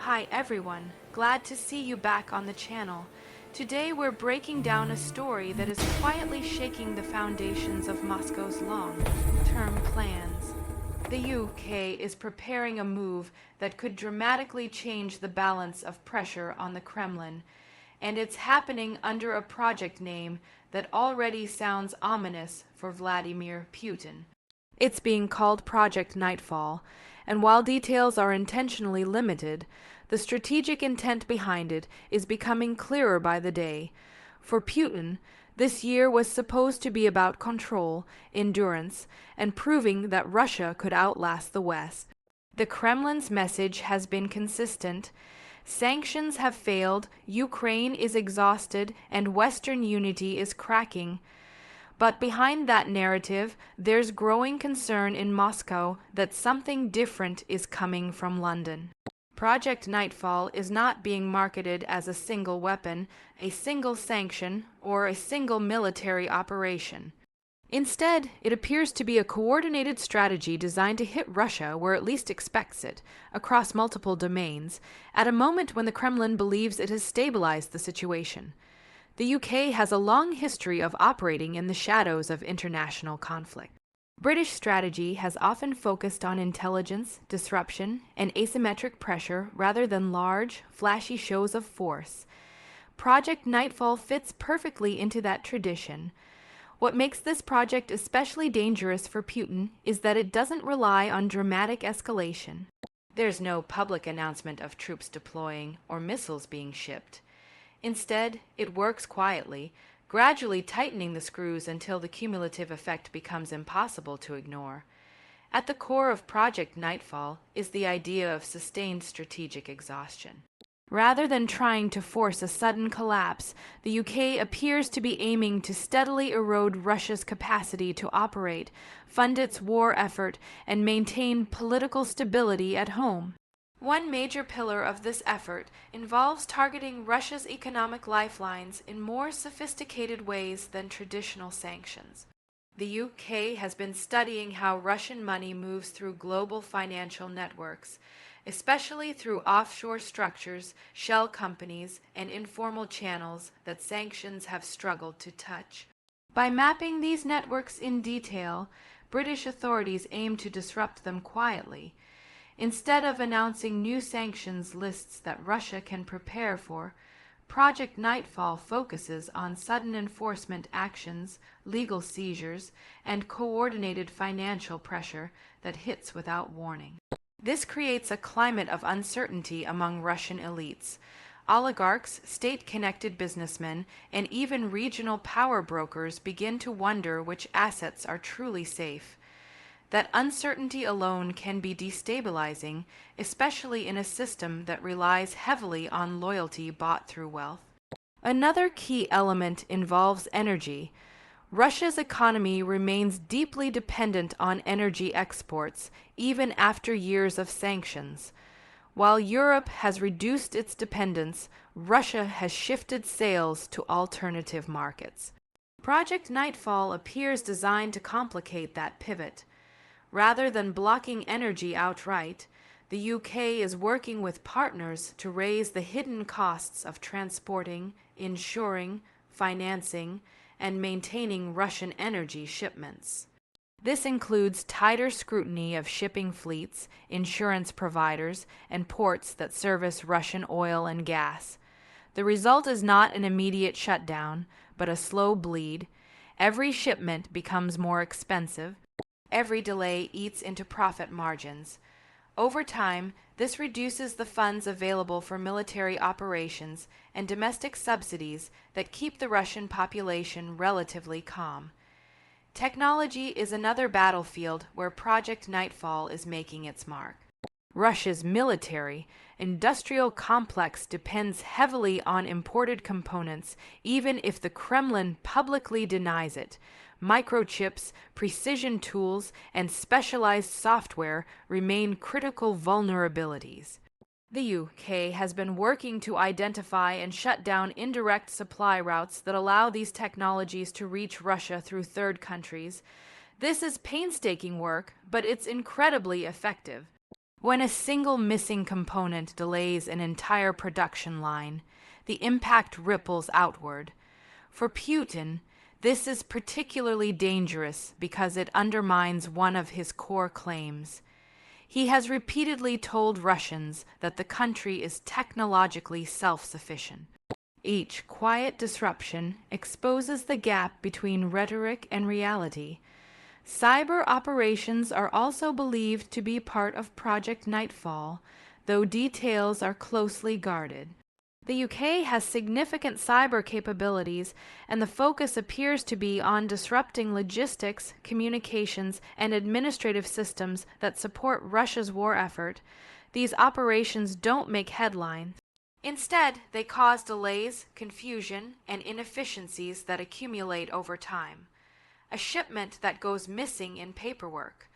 Hi everyone, glad to see you back on the channel. Today we're breaking down a story that is quietly shaking the foundations of Moscow's long-term plans. The UK is preparing a move that could dramatically change the balance of pressure on the Kremlin, and it's happening under a project name that already sounds ominous for Vladimir Putin. It's being called Project Nightfall, and while details are intentionally limited, the strategic intent behind it is becoming clearer by the day. For Putin, this year was supposed to be about control, endurance, and proving that Russia could outlast the West. The Kremlin's message has been consistent. Sanctions have failed, Ukraine is exhausted, and Western unity is cracking. But behind that narrative, there's growing concern in Moscow that something different is coming from London. Project Nightfall is not being marketed as a single weapon, a single sanction, or a single military operation. Instead, it appears to be a coordinated strategy designed to hit Russia where it least expects it, across multiple domains, at a moment when the Kremlin believes it has stabilized the situation. The UK has a long history of operating in the shadows of international conflict. British strategy has often focused on intelligence, disruption, and asymmetric pressure rather than large, flashy shows of force. Project Nightfall fits perfectly into that tradition. What makes this project especially dangerous for Putin is that it doesn't rely on dramatic escalation. There's no public announcement of troops deploying or missiles being shipped. Instead, it works quietly, gradually tightening the screws until the cumulative effect becomes impossible to ignore. At the core of Project Nightfall is the idea of sustained strategic exhaustion. Rather than trying to force a sudden collapse, the UK appears to be aiming to steadily erode Russia's capacity to operate, fund its war effort, and maintain political stability at home. One major pillar of this effort involves targeting Russia's economic lifelines in more sophisticated ways than traditional sanctions. The UK has been studying how Russian money moves through global financial networks, especially through offshore structures, shell companies, and informal channels that sanctions have struggled to touch. By mapping these networks in detail, British authorities aim to disrupt them quietly. Instead of announcing new sanctions lists that Russia can prepare for, Project Nightfall focuses on sudden enforcement actions, legal seizures, and coordinated financial pressure that hits without warning. This creates a climate of uncertainty among Russian elites. Oligarchs, state-connected businessmen, and even regional power brokers begin to wonder which assets are truly safe. That uncertainty alone can be destabilizing, especially in a system that relies heavily on loyalty bought through wealth. Another key element involves energy. Russia's economy remains deeply dependent on energy exports, even after years of sanctions. While Europe has reduced its dependence, Russia has shifted sales to alternative markets. Project Nightfall appears designed to complicate that pivot. Rather than blocking energy outright, the UK is working with partners to raise the hidden costs of transporting, insuring, financing, and maintaining Russian energy shipments. This includes tighter scrutiny of shipping fleets, insurance providers, and ports that service Russian oil and gas. The result is not an immediate shutdown, but a slow bleed. Every shipment becomes more expensive. Every delay eats into profit margins. Over time, this reduces the funds available for military operations and domestic subsidies that keep the Russian population relatively calm. Technology is another battlefield where Project Nightfall is making its mark. Russia's military, industrial complex depends heavily on imported components, even if the Kremlin publicly denies it. Microchips, precision tools, and specialized software remain critical vulnerabilities. The UK has been working to identify and shut down indirect supply routes that allow these technologies to reach Russia through third countries. This is painstaking work, but it's incredibly effective. When a single missing component delays an entire production line, the impact ripples outward. For Putin, this is particularly dangerous because it undermines one of his core claims. He has repeatedly told Russians that the country is technologically self-sufficient. Each quiet disruption exposes the gap between rhetoric and reality. Cyber operations are also believed to be part of Project Nightfall, though details are closely guarded. The UK has significant cyber capabilities, and the focus appears to be on disrupting logistics, communications, and administrative systems that support Russia's war effort. These operations don't make headlines. Instead, they cause delays, confusion, and inefficiencies that accumulate over time. A shipment that goes missing in paperwork,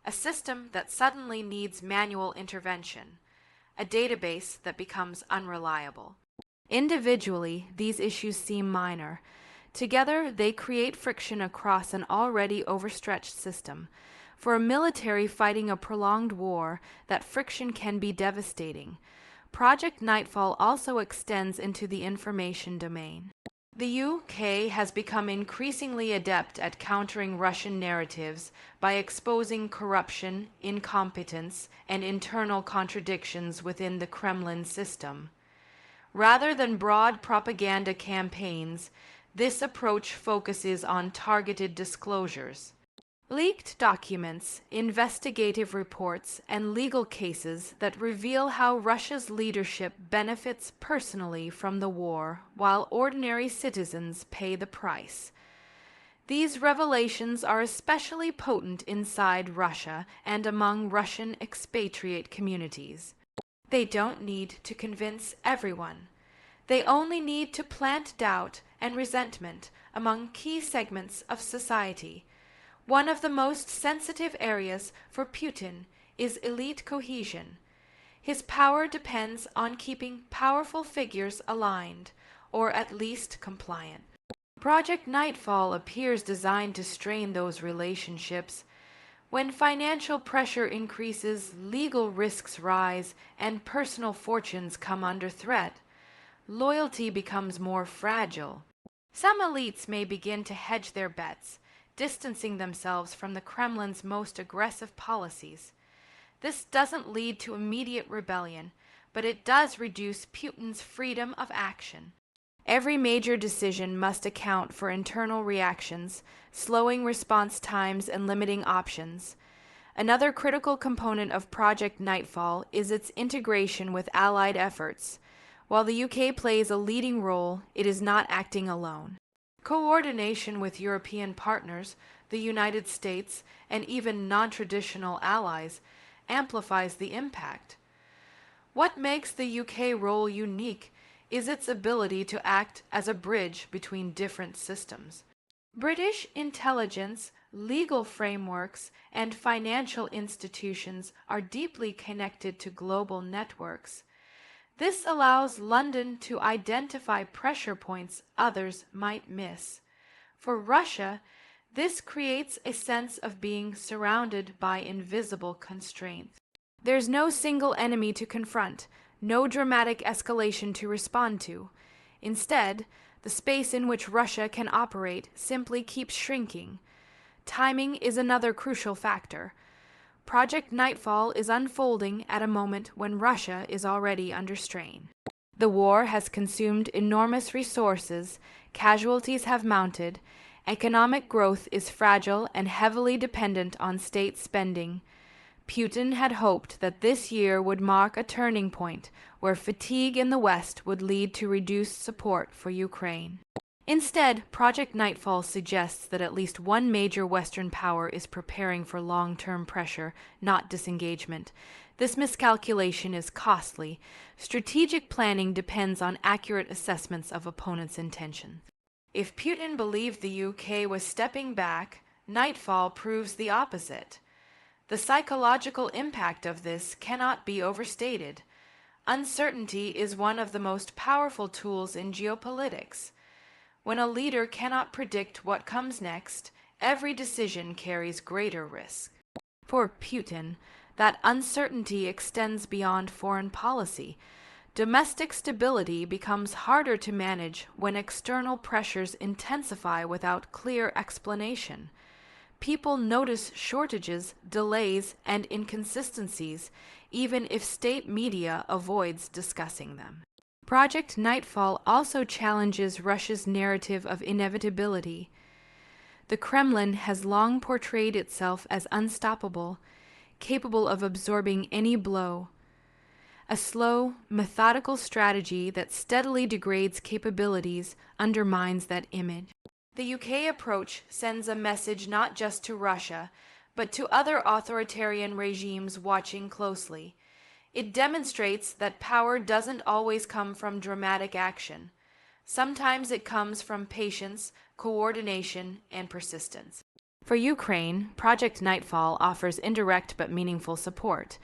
a system that suddenly needs manual intervention, a database that becomes unreliable. Individually, these issues seem minor. Together, they create friction across an already overstretched system. For a military fighting a prolonged war, that friction can be devastating. Project Nightfall also extends into the information domain. The UK has become increasingly adept at countering Russian narratives by exposing corruption, incompetence, and internal contradictions within the Kremlin system. Rather than broad propaganda campaigns, this approach focuses on targeted disclosures. Leaked documents, investigative reports, and legal cases that reveal how Russia's leadership benefits personally from the war, while ordinary citizens pay the price. These revelations are especially potent inside Russia and among Russian expatriate communities. They don't need to convince everyone. They only need to plant doubt and resentment among key segments of society. One of the most sensitive areas for Putin is elite cohesion. His power depends on keeping powerful figures aligned, or at least compliant. Project Nightfall appears designed to strain those relationships. When financial pressure increases, legal risks rise, and personal fortunes come under threat, loyalty becomes more fragile. Some elites may begin to hedge their bets, distancing themselves from the Kremlin's most aggressive policies. This doesn't lead to immediate rebellion, but it does reduce Putin's freedom of action. Every major decision must account for internal reactions, slowing response times and limiting options. Another critical component of Project Nightfall is its integration with allied efforts. While the UK plays a leading role, it is not acting alone. Coordination with European partners, the United States, and even non-traditional allies amplifies the impact. What makes the UK role unique is its ability to act as a bridge between different systems. British intelligence, legal frameworks, and financial institutions are deeply connected to global networks. This allows London to identify pressure points others might miss. For Russia, this creates a sense of being surrounded by invisible constraints. There's no single enemy to confront, no dramatic escalation to respond to. Instead, the space in which Russia can operate simply keeps shrinking. Timing is another crucial factor. Project Nightfall is unfolding at a moment when Russia is already under strain. The war has consumed enormous resources, casualties have mounted, economic growth is fragile and heavily dependent on state spending. Putin had hoped that this year would mark a turning point where fatigue in the West would lead to reduced support for Ukraine. Instead, Project Nightfall suggests that at least one major Western power is preparing for long-term pressure, not disengagement. This miscalculation is costly. Strategic planning depends on accurate assessments of opponents' intentions. If Putin believed the UK was stepping back, Nightfall proves the opposite. The psychological impact of this cannot be overstated. Uncertainty is one of the most powerful tools in geopolitics. When a leader cannot predict what comes next, every decision carries greater risk. For Putin, That uncertainty extends beyond foreign policy. Domestic stability becomes harder to manage when external pressures intensify without clear explanation. People notice shortages, delays, and inconsistencies, even if state media avoids discussing them. Project Nightfall also challenges Russia's narrative of inevitability. The Kremlin has long portrayed itself as unstoppable, capable of absorbing any blow. A slow, methodical strategy that steadily degrades capabilities undermines that image. The UK approach sends a message not just to Russia, but to other authoritarian regimes watching closely. It demonstrates that power doesn't always come from dramatic action. Sometimes it comes from patience, coordination, and persistence. For Ukraine, Project Nightfall offers indirect but meaningful support.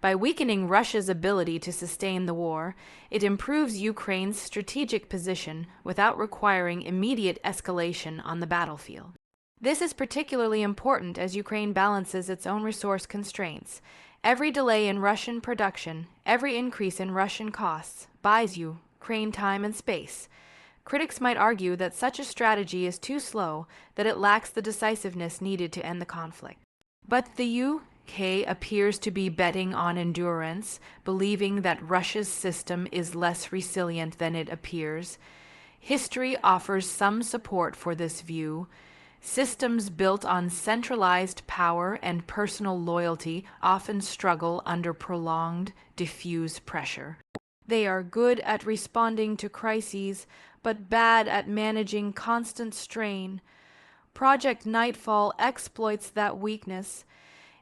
By weakening Russia's ability to sustain the war, it improves Ukraine's strategic position without requiring immediate escalation on the battlefield. This is particularly important as Ukraine balances its own resource constraints. Every delay in Russian production, every increase in Russian costs, buys Ukraine time and space. Critics might argue that such a strategy is too slow, that it lacks the decisiveness needed to end the conflict. But the UK appears to be betting on endurance, believing that Russia's system is less resilient than it appears. History offers some support for this view. Systems built on centralized power and personal loyalty often struggle under prolonged, diffuse pressure. They are good at responding to crises, but bad at managing constant strain. Project Nightfall exploits that weakness.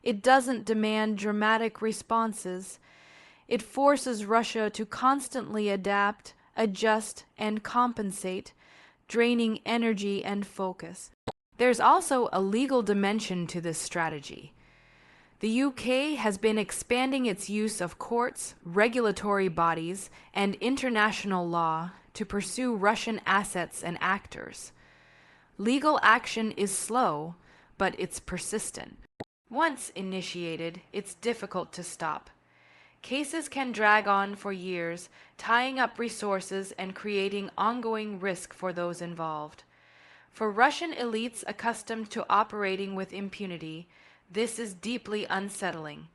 It doesn't demand dramatic responses. It forces Russia to constantly adapt, adjust, and compensate, draining energy and focus. There's also a legal dimension to this strategy. The UK has been expanding its use of courts, regulatory bodies, and international law to pursue Russian assets and actors. Legal action is slow, but it's persistent. Once initiated, it's difficult to stop. Cases can drag on for years, tying up resources and creating ongoing risk for those involved. For Russian elites accustomed to operating with impunity, this is deeply unsettling.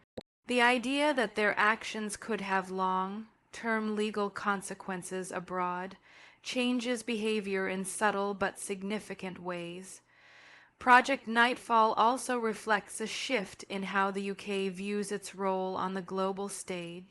The idea that their actions could have long-term legal consequences abroad changes behavior in subtle but significant ways. Project Nightfall also reflects a shift in how the UK views its role on the global stage.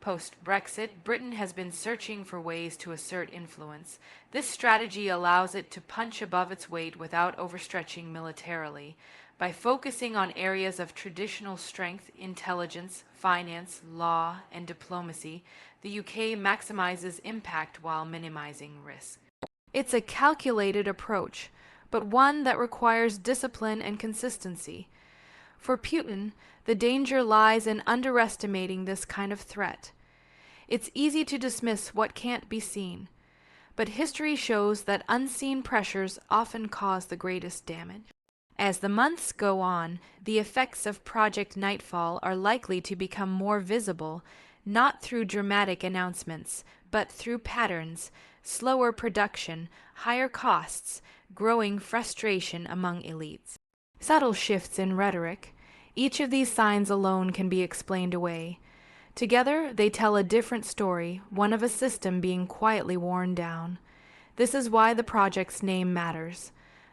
Post-Brexit, Britain has been searching for ways to assert influence. This strategy allows it to punch above its weight without overstretching militarily. By focusing on areas of traditional strength, intelligence, finance, law, and diplomacy, the UK maximizes impact while minimizing risk. It's a calculated approach, but one that requires discipline and consistency. For Putin, the danger lies in underestimating this kind of threat. It's easy to dismiss what can't be seen, but history shows that unseen pressures often cause the greatest damage. As the months go on, the effects of Project Nightfall are likely to become more visible, not through dramatic announcements, but through patterns, slower production, higher costs, growing frustration among elites. Subtle shifts in rhetoric. Each of these signs alone can be explained away. Together, they tell a different story, one of a system being quietly worn down. This is why the project's name matters.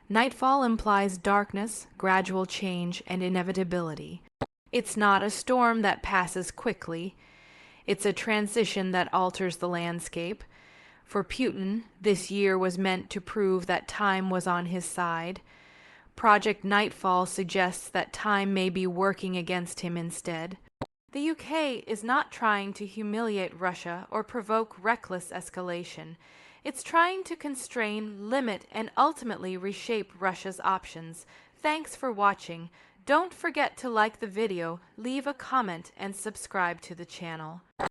Nightfall implies darkness, gradual change, and inevitability. It's not a storm that passes quickly. It's a transition that alters the landscape. For Putin, this year was meant to prove that time was on his side. Project Nightfall suggests that time may be working against him instead. The UK is not trying to humiliate Russia or provoke reckless escalation. It's trying to constrain, limit, and ultimately reshape Russia's options. Thanks for watching. Don't forget to like the video, leave a comment, and subscribe to the channel.